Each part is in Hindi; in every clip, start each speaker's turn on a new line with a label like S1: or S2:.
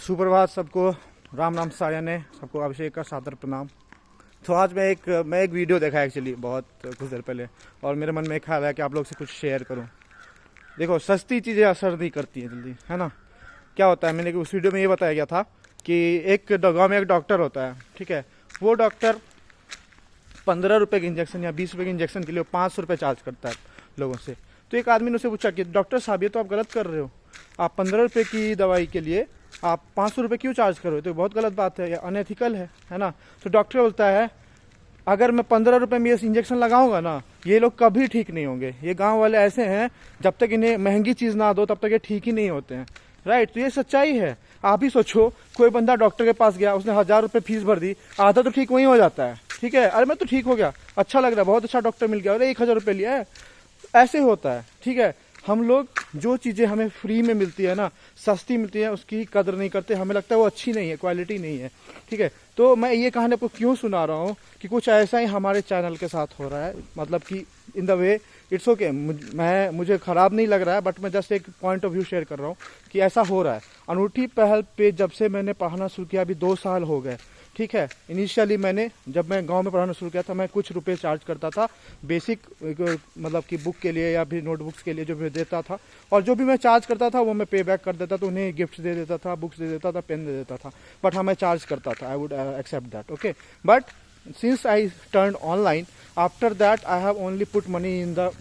S1: सुप्रभात सबको, राम नाम सायने, सबको अभिषेक का सादर प्रणाम। तो आज मैं एक वीडियो देखा एक्चुअली बहुत कुछ देर पहले, और मेरे मन में एक ख्याल है कि आप लोग से कुछ शेयर करूं। देखो, सस्ती चीज़ें असर नहीं करती हैं जल्दी, है ना। क्या होता है, मैंने उस वीडियो में ये बताया गया था कि एक गाँव में एक डॉक्टर होता है, ठीक है। वो डॉक्टर 15 रुपये के इंजेक्शन या 20 रुपये के इंजेक्शन के लिए 500 रुपये चार्ज करता है लोगों से। तो एक आदमी ने उसे पूछा कि डॉक्टर साहब, ये तो आप गलत कर रहे हो, आप 15 रुपये की दवाई के लिए आप 500 रुपये क्यों चार्ज कर रहे हो, तो बहुत गलत बात है, अनएथिकल है ना। तो डॉक्टर बोलता है, अगर मैं 15 रुपये में ये इंजेक्शन लगाऊंगा ना, ये लोग कभी ठीक नहीं होंगे। ये गांव वाले ऐसे हैं, जब तक इन्हें महंगी चीज़ ना दो तब तक ये ठीक ही नहीं होते हैं, राइट। तो ये सच्चाई है। आप ही सोचो, कोई बंदा डॉक्टर के पास गया, उसने 1000 रुपये फीस भर दी, आधा तो ठीक वहीं हो जाता है, ठीक है। अरे मैं तो ठीक हो गया, अच्छा लग रहा है, बहुत अच्छा डॉक्टर मिल गया, अरे 1000 रुपये लिया है, ऐसे होता है, ठीक है। हम लोग जो चीज़ें हमें फ्री में मिलती है ना, सस्ती मिलती है, उसकी कदर नहीं करते। हमें लगता है वो अच्छी नहीं है, क्वालिटी नहीं है, ठीक है। तो मैं ये कहानी आपको क्यों सुना रहा हूँ कि कुछ ऐसा ही हमारे चैनल के साथ हो रहा है। मतलब कि in the way it's okay, मुझे ख़राब नहीं लग रहा है, बट मैं जस्ट एक पॉइंट ऑफ व्यू शेयर कर रहा हूँ कि ऐसा हो रहा है। अनूठी पहल पे जब से मैंने पढ़ाना शुरू किया, अभी 2 साल हो गए, ठीक है। इनिशियली जब मैं गांव में पढ़ाना शुरू किया था, मैं कुछ रुपए चार्ज करता था बेसिक, मतलब कि बुक के लिए या फिर नोटबुक्स के लिए जो भी देता था, और जो भी मैं चार्ज करता था वो मैं पे बैक कर देता था, उन्हें गिफ्ट दे देता था, बुक्स दे देता था, पेन दे देता था। बट हाँ, मैं चार्ज करता था, I would accept that, okay. But since I turn online, after that I have only put money in the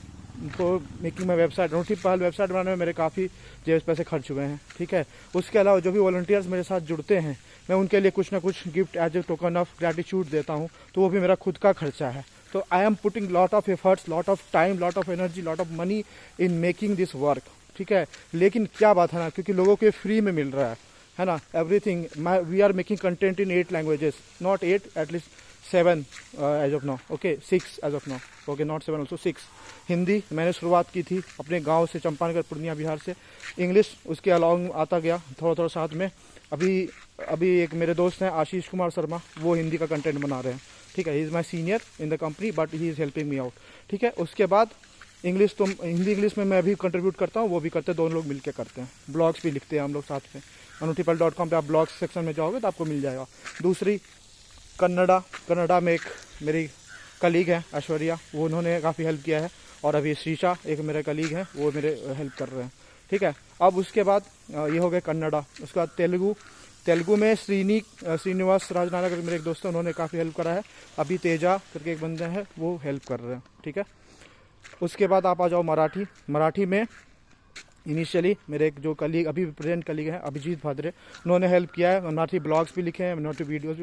S1: for making my website. अनूठी पहल वेबसाइट बनाने में मेरे काफ़ी जेब पैसे खर्च हुए हैं, ठीक है। उसके अलावा जो भी वॉलंटियर्स मेरे साथ जुड़ते हैं, मैं उनके लिए कुछ ना कुछ gift as a token of gratitude देता हूँ, तो वो भी मेरा खुद का खर्चा है। तो I am putting lot of efforts, lot of time, lot of energy, lot of money in making this work, ठीक है। लेकिन क्या बात है ना, क्योंकि लोगों को फ्री में मिल रहा है ना, everything. We are making content in 8 languages, not 8, at least 7 as of now, okay, 6 as of now, okay, not 7 also 6। Hindi मैंने शुरुआत की थी अपने गांव से, चंपानगढ़, पूर्णिया, बिहार से। इंग्लिश उसके अलॉन्ग आता गया थोड़ा थोड़ा साथ में। अभी एक मेरे दोस्त हैं आशीष कुमार शर्मा, वो हिंदी का कंटेंट बना रहे हैं, ठीक है। He is my senior in the company, but he is helping me out, ठीक है। उसके बाद इंग्लिश, तो हिंदी इंग्लिश में मैं भी कंट्रीब्यूट करता हूँ, वो भी करते हैं, दोनों लोग मिलकर करते हैं। ब्लॉग्स भी लिखते हैं हम लोग साथ में। anutipal.com पे आप ब्लॉग्स सेक्शन में जाओगे तो आपको मिल जाएगा। दूसरी कन्नडा में एक मेरी कलीग है ऐश्वर्या, वो उन्होंने काफ़ी हेल्प किया है। और अभी शीशा एक मेरे कलीग हैं, वो मेरे हेल्प कर रहे हैं, ठीक है। अब उसके बाद ये हो गया कन्नडा। उसके बाद तेलुगु में श्रीनिवास राजनारा करके मेरे एक दोस्त हैं, उन्होंने काफ़ी हेल्प करा है। अभी तेजा करके एक बंदे हैं, वो हेल्प कर रहे हैं, ठीक है। उसके बाद आप आ जाओ मराठी में इनिशियली मेरे एक जो कलीग, अभी प्रेजेंट कलीग है अभिजीत भाद्रे, उन्होंने हेल्प किया है। मराठी ब्लॉग्स भी लिखे हैं, मराठी वीडियोज़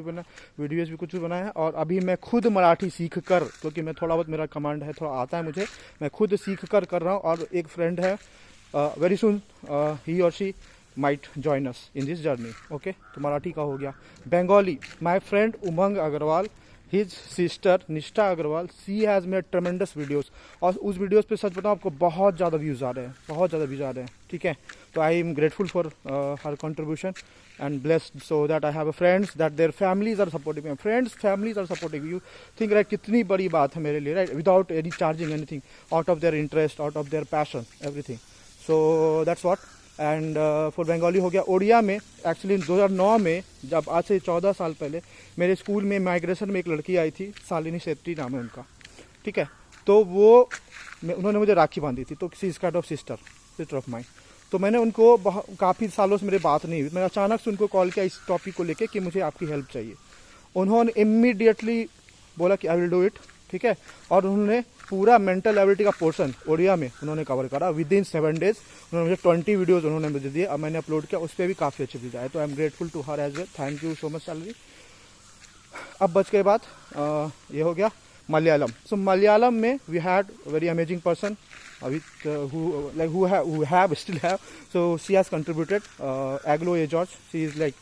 S1: भी कुछ भी बनाए हैं। और अभी मैं खुद मराठी सीख कर, क्योंकि मैं थोड़ा बहुत, मेरा कमांड है, थोड़ा आता है मुझे, मैं खुद सीख कर रहा हूँ। और एक फ्रेंड है, वेरी सुन ही और she might join us in this journey, okay. तो मराठी का हो गया। Bengali, my friend Umang Agarwal, his sister Nishtha Agarwal, she has made tremendous videos. और उस वीडियोस पे सच बताऊँ आपको, बहुत ज़्यादा व्यूज़ आ रहे हैं, ठीक है। तो I am grateful for her contribution and blessed so that I have friends that their families are supporting me. Families are supporting you, think right, कितनी बड़ी बात है मेरे लिए, right, without any charging anything, out of their interest, out of their passion, everything. So that's what. And for Bengali हो गया। ओडिया में एक्चुअली 2009 में, जब आज से 14 साल पहले, मेरे स्कूल में माइग्रेशन में एक लड़की आई थी, शालिनी सेट्टी नाम है उनका, ठीक है। तो उन्होंने मुझे राखी बांधी थी, तो she is kind of sister of mine. तो मैंने उनको काफ़ी सालों से मेरी बात नहीं हुई, मैंने अचानक से उनको कॉल किया इस टॉपिक को लेके कि मुझे आपकी हेल्प चाहिए। उन्होंने इमीडिएटली बोला कि आई विल डू इट, ठीक है। और उन्होंने पूरा मेंटल एबिलिटी का पोर्शन ओडिया में उन्होंने कवर करा विद इन 7 डेज। उन्होंने मुझे 20 वीडियोज़ उन्होंने मुझे दिए, अब मैंने अपलोड किया, उस पर भी काफ़ी अच्छे व्यूज आए। तो I am grateful to her as well, thank you so much salary. अब बच के बाद ये हो गया मलयालम। सो मलयालम में we had very amazing person who still have, so she has contributed, Aglo A. George. She is like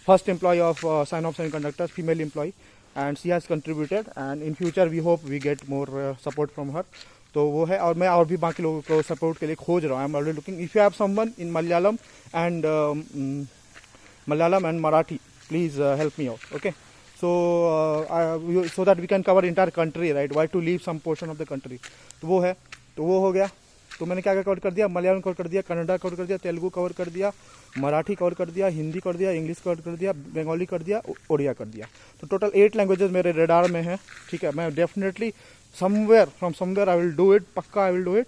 S1: first employee of Sign-Off Semiconductors, female employee, and she has contributed, and in future we hope we get more support from her. तो वो है। और मैं और भी बाकी लोगों को सपोर्ट के लिए खोज रहा हूँ। I am already looking, if you have someone in Malayalam and Marathi, please help me out, okay. so that we can cover entire country, right? Why to leave some portion of the country? तो वो है, तो वो हो गया। तो मैंने क्या क्या कवर कर दिया, मलयालम कवर कर दिया, कन्नड़ा कवर कर दिया, तेलुगु कवर कर दिया, मराठी कवर कर दिया, हिंदी कर दिया, इंग्लिश कवर कर दिया, बंगाली कर दिया, उड़िया कर दिया। तो टोटल 8 लैंग्वेजेस मेरे रेडार में है। ठीक है, मैं definitely somewhere I will do it, पक्का I will do it,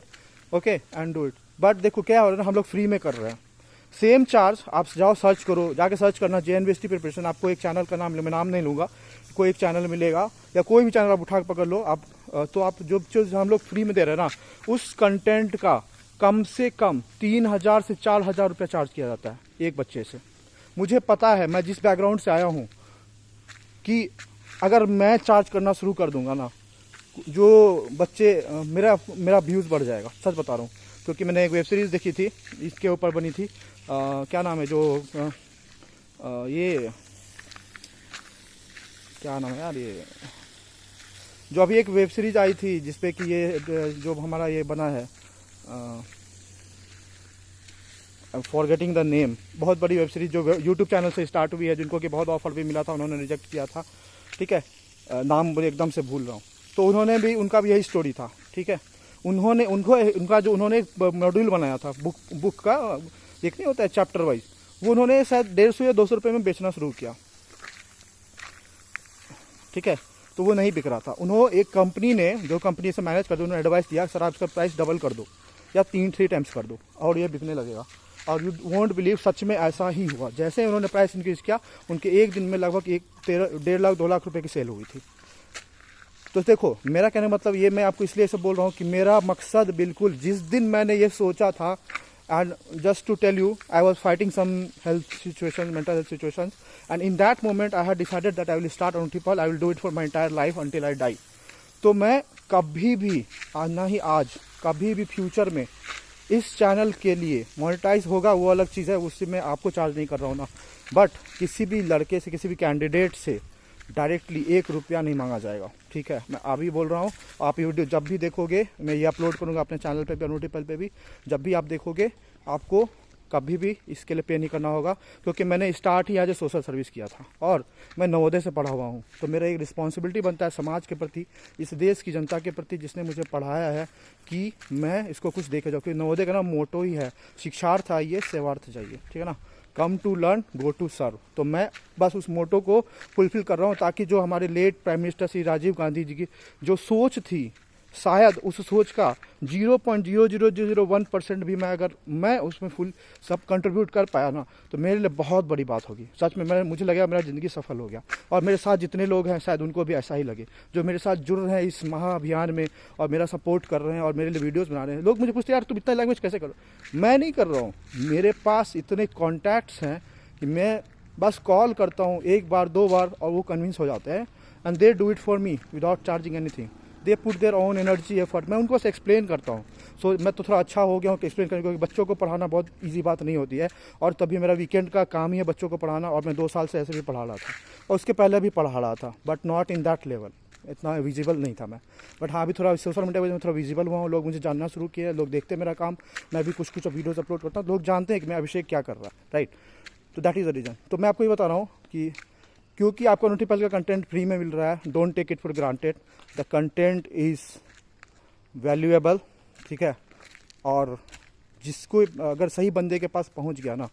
S1: okay and do it. But देखो क्या हो रहा है ना, हम लोग फ्री में कर रहे हैं। सेम चार्ज आप जाओ सर्च करो, जाके सर्च करना JNBST प्रिपरेशन, आपको एक चैनल का नाम, मैं नाम नहीं लूँगा, कोई एक चैनल मिलेगा या कोई भी चैनल आप उठा के पकड़ लो आप, तो आप जो हम लोग फ्री में दे रहे हैं ना, उस कंटेंट का कम से कम 3,000 से 4,000 रुपया चार्ज किया जाता है एक बच्चे से। मुझे पता है, मैं जिस बैकग्राउंड से आया हूँ, कि अगर मैं चार्ज करना शुरू कर दूंगा ना, जो बच्चे मेरा व्यूज़ बढ़ जाएगा, सच बता रहा हूँ। क्योंकि मैंने एक वेब सीरीज़ देखी थी, इसके ऊपर बनी थी, क्या नाम है, जो ये क्या नाम है यार, ये जो अभी एक वेब सीरीज आई थी जिसपे कि ये जो हमारा ये बना है, फॉरगेटिंग द नेम, बहुत बड़ी वेब सीरीज जो यूट्यूब चैनल से स्टार्ट हुई है, जिनको कि बहुत ऑफर भी मिला था, उन्होंने रिजेक्ट किया था। ठीक है, नाम मुझे एकदम से भूल रहा हूँ। तो उनका भी यही स्टोरी था। ठीक है, उनका जो उन्होंने मॉड्यूल बनाया था बुक का, एक नहीं होता है चैप्टर वाइज, वो उन्होंने शायद 150 या 200 रुपये में बेचना शुरू किया। ठीक है, तो वो नहीं बिक रहा था। उन्होंने एक कंपनी ने, जो कंपनी से मैनेज कर दो, उन्होंने एडवाइस दिया, सर आप इसका प्राइस डबल कर दो या 3 टाइम्स कर दो और ये बिकने लगेगा। और यू वोंट बिलीव, सच में ऐसा ही हुआ। जैसे उन्होंने प्राइस इंक्रीज किया, उनके एक दिन में लगभग 1.5 लाख 2 लाख रुपए की सेल हुई थी। तो देखो, मेरा कहने का मतलब ये, मैं आपको इसलिए सब बोल रहा हूँ कि मेरा मकसद बिल्कुल, जिस दिन मैंने ये सोचा था, and just to tell you, I was fighting some health situations, mental health situations, and in that moment I had decided that I will start on Tipal. I will do it for my entire life until I die. तो मैं कभी भी, ना ही आज, कभी भी फ्यूचर में इस चैनल के लिए मोनेटाइज होगा वो अलग चीज़ है, उससे मैं आपको चार्ज नहीं कर रहा हूँ ना, बट किसी भी लड़के से, किसी भी कैंडिडेट से डायरेक्टली 1 रुपया नहीं मांगा जाएगा। ठीक है, मैं अभी बोल रहा हूँ, आप ये वीडियो जब भी देखोगे, मैं ये अपलोड करूँगा अपने चैनल पे भी और टिपल पे भी, जब भी आप देखोगे, आपको कभी भी इसके लिए पे नहीं करना होगा। क्योंकि मैंने स्टार्ट ही आज सोशल सर्विस किया था और मैं नवोदय से पढ़ा हुआ हूँ। तो मेरा एक रिस्पॉन्सिबिलिटी बनता है समाज के प्रति, इस देश की जनता के प्रति जिसने मुझे पढ़ाया है, कि मैं इसको कुछ देखे जाऊँ। क्योंकि नवोदय का ना मोटो ही है, शिक्षार्थ आइए सेवार्थ जाइए। ठीक है ना, come to learn go to serve. तो मैं बस उस मोटो को फुलफिल कर रहा हूँ, ताकि जो हमारे late prime minister Shri Rajiv Gandhi ji की जो सोच थी, शायद उस सोच का 0.0001% भी मैं उसमें फुल सब कंट्रीब्यूट कर पाया ना, तो मेरे लिए बहुत बड़ी बात होगी। सच में मुझे लगा मेरा ज़िंदगी सफल हो गया। और मेरे साथ जितने लोग हैं शायद उनको भी ऐसा ही लगे, जो मेरे साथ जुड़ रहे हैं इस महाअभियान में और मेरा सपोर्ट कर रहे हैं और मेरे लिए वीडियोज़ बना रहे हैं। लोग मुझे पूछते हैं, यार तुम इतना लैंग्वेज कैसे करो? मैं नहीं कर रहा हूँ, मेरे पास इतने कॉन्टैक्ट्स हैं कि मैं बस कॉल करता हूँ 1 बार 2 बार और वो कन्विंस हो जाते हैं, and they do it for me without charging anything. They put their own energy effort. मैं उनको एक्सप्लेन करता हूँ। सो मैं तो थोड़ा अच्छा हो गया हूँ कि एक्सप्लेन करने, क्योंकि बच्चों को पढ़ाना बहुत इजी बात नहीं होती है, और तभी मेरा वीकेंड का काम ही है बच्चों को पढ़ाना। और मैं 2 साल से ऐसे भी पढ़ा रहा था और उसके पहले भी पढ़ा रहा था, but not in that level, इतना विजिबल नहीं था मैं। बट हाँ, अभी थोड़ा सोशल मीडिया में थोड़ा विजिबल हुआ हूँ, लोग मुझे जानना शुरू किए, लोग देखते हैं मेरा काम, मैं भी कुछ वीडियोज़ अपलोड करता हूँ, लोग जानते हैं कि मैं अभिषेक क्या कर रहा है, राइट। तो दैट इज़ द रीज़न। तो मैं आपको ये बता रहा हूँ कि क्योंकि आपको नोटिपल का कंटेंट फ्री में मिल रहा है, don't take it for granted. The content is valuable. ठीक है, और जिसको अगर सही बंदे के पास पहुंच गया ना,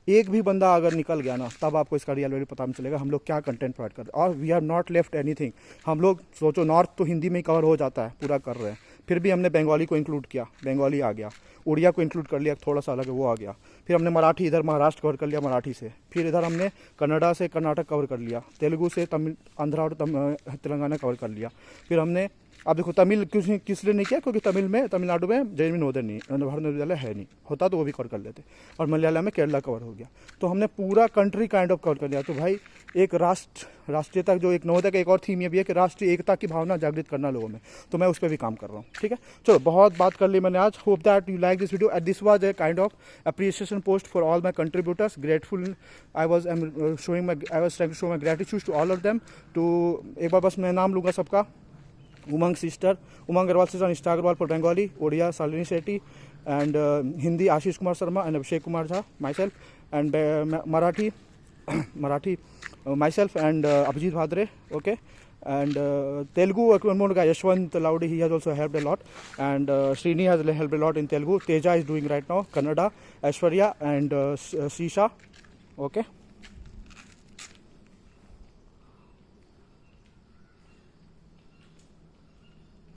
S1: एक भी बंदा अगर निकल गया ना, तब आपको इसका रियल वैल्यू पता चलेगा हम लोग क्या कंटेंट प्रोवाइड कर रहे हैं। और we have not left anything. हम लोग सोचो, नॉर्थ तो हिंदी में ही कवर हो जाता है, पूरा कर रहे हैं, फिर भी हमने बंगाली को इंक्लूड किया, बंगाली आ गया, उड़िया को इंक्लूड कर लिया, थोड़ा सा अलग है वो आ गया, फिर हमने मराठी इधर महाराष्ट्र कवर कर लिया मराठी से, फिर इधर हमने कन्नड़ा से कर्नाटक कवर कर लिया, तेलुगु से तमिल आंध्रा और तेलंगाना कवर कर लिया, फिर हमने अब देखो तमिल किस लिए नहीं किया, क्योंकि तमिलनाडु में जैन नवोदय नहीं, भारत विद्यालय है नहीं, होता तो वो भी कवर कर लेते, और मलयालम में केरला कवर हो गया। तो हमने पूरा कंट्री काइंड ऑफ कवर कर लिया। तो भाई एक राष्ट्रीयता, जो एक नवोदय का एक और थीम ये भी है कि राष्ट्रीय एकता की भावना जागृत करना लोगों में, तो मैं उस पर भी काम कर रहा हूँ। ठीक है, चलो बहुत बात कर ली मैंने आज। Hope that you like this video and this was a kind of appreciation post for all my contributors. Grateful I was trying to show my gratitude to all of them. तो एक बार बस मैं नाम लूँगा सबका, उमंग Agarwal sister, Nishtha Agarwal for Bengali, Odia Shalini Shetty, and Hindi Ashish Kumar Sharma and Abhishek Kumar Jha, myself, and Marathi myself and Abhijeet Bhadre, okay, And Telugu, one more guy, Yashwant Laudi, he has also helped a lot. And Srini has helped a lot in Telugu. Teja is doing right now. Kannada, Aishwarya and Sisha. Okay.